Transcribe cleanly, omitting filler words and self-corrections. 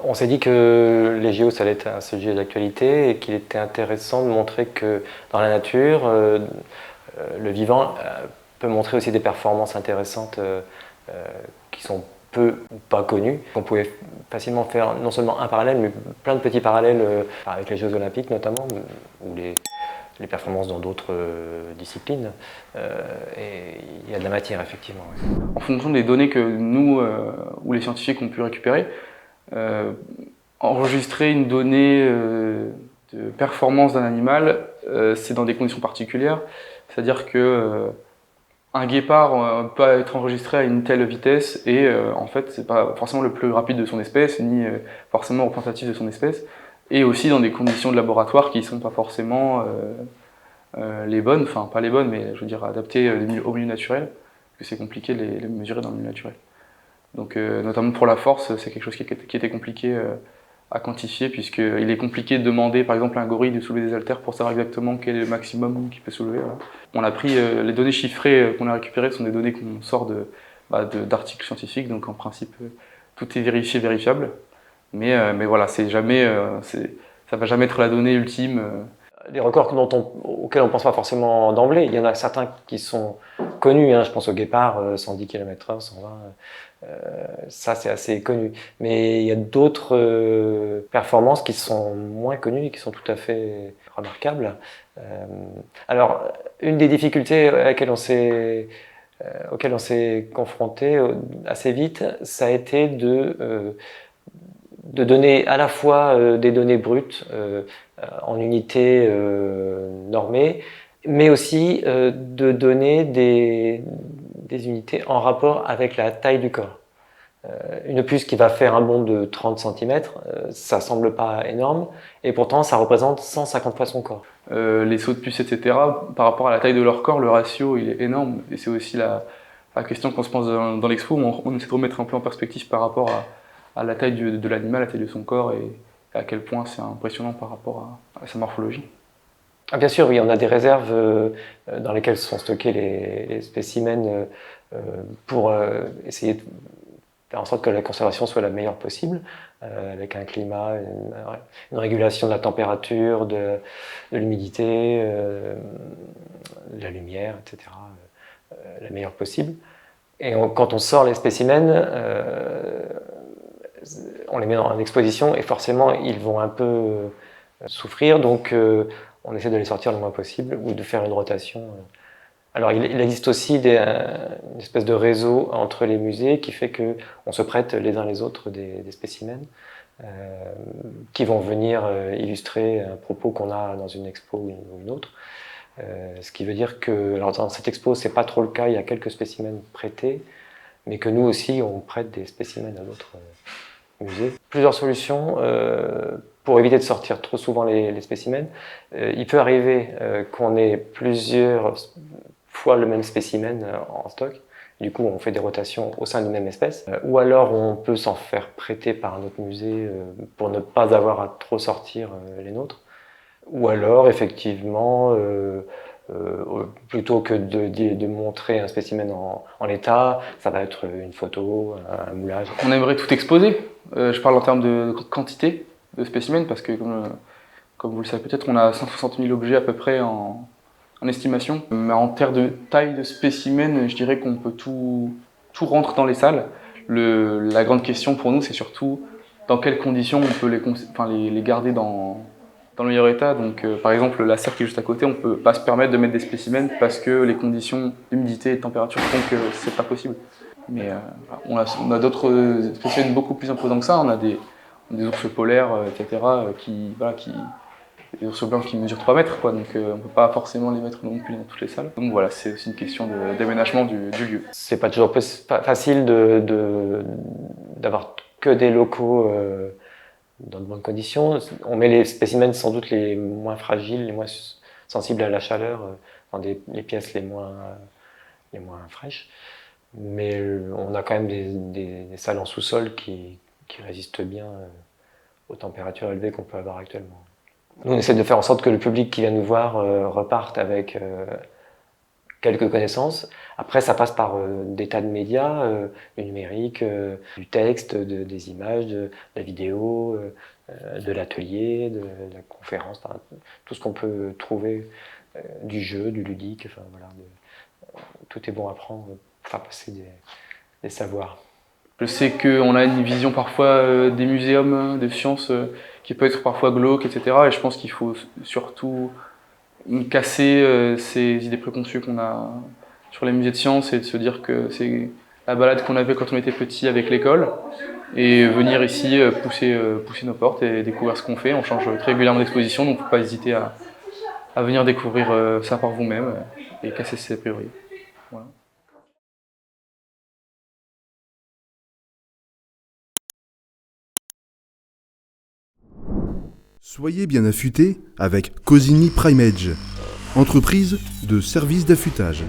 On s'est dit que les JO, ça allait être un sujet d'actualité et qu'il était intéressant de montrer que dans la nature, le vivant peut montrer aussi des performances intéressantes qui sont peu ou pas connues. On pouvait facilement faire non seulement un parallèle, mais plein de petits parallèles avec les Jeux Olympiques notamment, ou les performances dans d'autres disciplines. Et il y a de la matière, effectivement. Ouais. En fonction des données que nous ou les scientifiques ont pu récupérer, euh, enregistrer une donnée de performance d'un animal, c'est dans des conditions particulières. C'est-à-dire que un guépard peut être enregistré à une telle vitesse et en fait c'est pas forcément le plus rapide de son espèce ni forcément représentatif de son espèce, et aussi dans des conditions de laboratoire qui sont pas forcément les bonnes, enfin pas les bonnes mais je veux dire adaptées au milieu naturel, parce que c'est compliqué de les mesurer dans le milieu naturel. Donc notamment pour la force, c'est quelque chose qui était compliqué à quantifier, puisqu'il est compliqué de demander par exemple à un gorille de soulever des haltères pour savoir exactement quel est le maximum qu'il peut soulever. Voilà. On a pris les données chiffrées qu'on a récupérées sont des données qu'on sort d'articles scientifiques, donc en principe tout est vérifié, vérifiable. Mais voilà, c'est jamais, ça va jamais être la donnée ultime. Les records auxquels on ne pense pas forcément d'emblée, il y en a certains qui sont connus, hein, je pense au guépard, 110 km/h, 120, ça c'est assez connu. Mais il y a d'autres performances qui sont moins connues et qui sont tout à fait remarquables. Alors, une des difficultés auxquelles on s'est confronté assez vite, ça a été de donner à la fois des données brutes en unités normées, mais aussi de donner des unités en rapport avec la taille du corps. Une puce qui va faire un bond de 30 cm, ça semble pas énorme, et pourtant ça représente 150 fois son corps. Les sauts de puce, etc., par rapport à la taille de leur corps, le ratio il est énorme, et c'est aussi la question qu'on se pose dans l'expo, on essaie de remettre un peu en perspective par rapport à la taille de l'animal, la taille de son corps, et à quel point c'est impressionnant par rapport à sa morphologie. Ah, bien sûr, oui, on a des réserves dans lesquelles sont stockés les spécimens pour essayer de faire en sorte que la conservation soit la meilleure possible, avec un climat, une régulation de la température, de l'humidité, de la lumière, etc., la meilleure possible. Et quand on sort les spécimens, on les met en exposition et forcément ils vont un peu souffrir, donc on essaie de les sortir le moins possible ou de faire une rotation. Alors il existe aussi une espèce de réseau entre les musées qui fait qu'on se prête les uns les autres des spécimens qui vont venir illustrer un propos qu'on a dans une expo ou une autre. Ce qui veut dire que alors dans cette expo, c'est pas trop le cas, il y a quelques spécimens prêtés, mais que nous aussi, on prête des spécimens à d'autres musées. Plusieurs solutions pour éviter de sortir trop souvent les spécimens. Il peut arriver qu'on ait plusieurs fois le même spécimen en stock. Du coup, on fait des rotations au sein d'une même espèce. Ou alors, on peut s'en faire prêter par un autre musée pour ne pas avoir à trop sortir les nôtres. Ou alors, effectivement, plutôt que de montrer un spécimen en l'état, ça va être une photo, un moulage. On aimerait tout exposer, je parle en termes de quantité de spécimens, parce que comme vous le savez peut-être, on a 160 000 objets à peu près en estimation. Mais en termes de taille de spécimen, je dirais qu'on peut tout rentrer dans les salles. La grande question pour nous, c'est surtout dans quelles conditions on peut les garder dans le meilleur état. Donc, par exemple, la serre qui est juste à côté, on ne peut pas se permettre de mettre des spécimens parce que les conditions d'humidité et de température font que c'est pas possible. Mais on a d'autres spécimens beaucoup plus imposants que ça. On a des ours polaires, etc., des ours blancs qui mesurent 3 mètres, quoi, donc on ne peut pas forcément les mettre non plus dans toutes les salles. Donc voilà, c'est aussi une question d'aménagement du lieu. C'est pas toujours facile d'avoir que des locaux dans de bonnes conditions. On met les spécimens sans doute les moins fragiles, les moins sensibles à la chaleur, dans les pièces les moins fraîches. Mais on a quand même des salles en sous-sol qui résistent bien aux températures élevées qu'on peut avoir actuellement. Nous, on essaie de faire en sorte que le public qui vient nous voir reparte avec quelques connaissances. Après, ça passe par des tas de médias, du numérique, du texte, des images, de la vidéo, de l'atelier, de la conférence, enfin, tout ce qu'on peut trouver, du jeu, du ludique, enfin, voilà, tout est bon à prendre pour faire passer des savoirs. Je sais qu'on a une vision parfois des muséums de sciences qui peut être parfois glauque, etc. Et je pense qu'il faut surtout casser ces idées préconçues qu'on a sur les musées de sciences et de se dire que c'est la balade qu'on avait quand on était petit avec l'école et venir ici pousser nos portes et découvrir ce qu'on fait. On change très régulièrement d'exposition, donc il ne faut pas hésiter à venir découvrir ça par vous-même et casser ses a priori. Voilà. Soyez bien affûtés avec Cosini PrimeEdge, entreprise de services d'affûtage.